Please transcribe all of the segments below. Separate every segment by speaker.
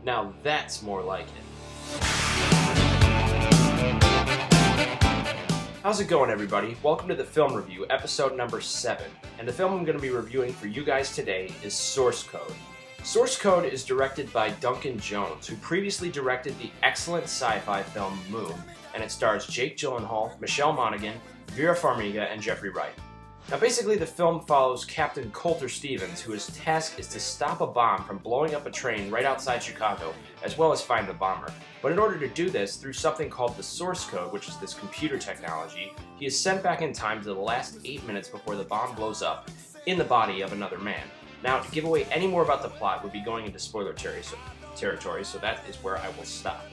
Speaker 1: Now that's more like it. How's it going, everybody? Welcome to the Film Review, episode number 7. And the film I'm going to be reviewing for you guys today is Source Code. Source Code is directed by Duncan Jones, who previously directed the excellent sci-fi film Moon, and it stars Jake Gyllenhaal, Michelle Monaghan, Vera Farmiga, and Jeffrey Wright. Now basically the film follows Captain Coulter Stevens, whose task is to stop a bomb from blowing up a train right outside Chicago, as well as find the bomber. But in order to do this, through something called the Source Code, which is this computer technology, he is sent back in time to the last 8 minutes before the bomb blows up in the body of another man. Now, to give away any more about the plot would be going into spoiler territory, so that is where I will stop.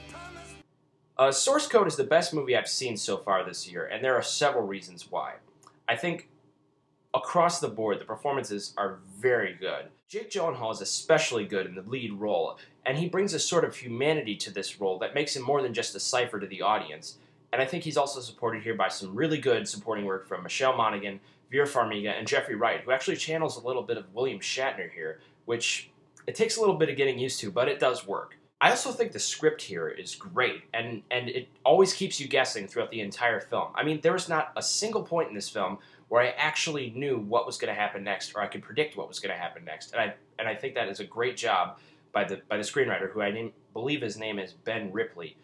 Speaker 1: Source Code is the best movie I've seen so far this year, and there are several reasons why. I think across the board, the performances are very good. Jake Gyllenhaal is especially good in the lead role, and he brings a sort of humanity to this role that makes him more than just a cipher to the audience. And I think he's also supported here by some really good supporting work from Michelle Monaghan, Vera Farmiga, and Jeffrey Wright, who actually channels a little bit of William Shatner here, which it takes a little bit of getting used to, but it does work. I also think the script here is great, and it always keeps you guessing throughout the entire film. I mean, there was not a single point in this film where I actually knew what was going to happen next, or I could predict what was going to happen next, and I think that is a great job by the screenwriter, who I believe his name is Ben Ripley.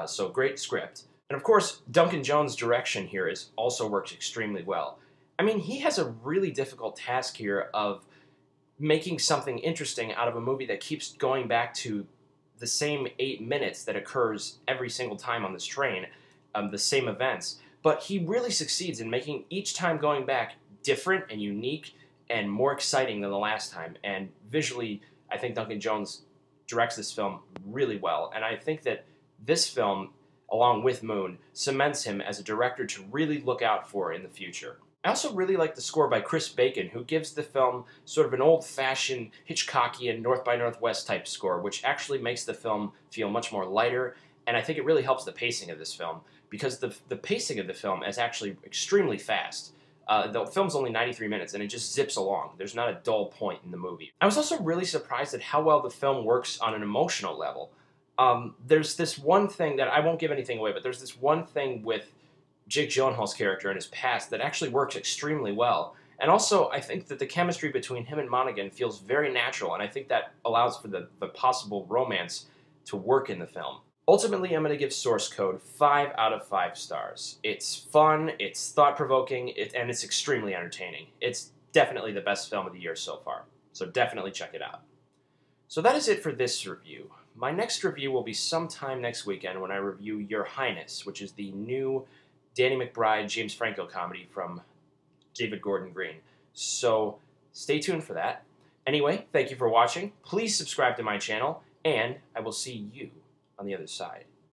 Speaker 1: So great script. And of course, Duncan Jones' direction here also works extremely well. I mean, he has a really difficult task here of making something interesting out of a movie that keeps going back to the same 8 minutes that occurs every single time on this train, the same events. But he really succeeds in making each time going back different and unique and more exciting than the last time. And visually, I think Duncan Jones directs this film really well. And I think that this film, along with Moon, cements him as a director to really look out for in the future. I also really like the score by Chris Bacon, who gives the film sort of an old-fashioned Hitchcockian North by Northwest type score, which actually makes the film feel much more lighter, and I think it really helps the pacing of this film, because the pacing of the film is actually extremely fast. The film's only 93 minutes, and it just zips along. There's not a dull point in the movie. I was also really surprised at how well the film works on an emotional level. There's this one thing that I won't give anything away, but there's this one thing with Jake Gyllenhaal's character in his past that actually works extremely well. And also, I think that the chemistry between him and Monaghan feels very natural, and I think that allows for the possible romance to work in the film. Ultimately, I'm going to give Source Code 5 out of 5 stars. It's fun, it's thought-provoking, and it's extremely entertaining. It's definitely the best film of the year so far, so definitely check it out. So that is it for this review. My next review will be sometime next weekend when I review Your Highness, which is the new Danny McBride, James Franco comedy from David Gordon Green. So stay tuned for that. Anyway, thank you for watching. Please subscribe to my channel, and I will see you on the other side.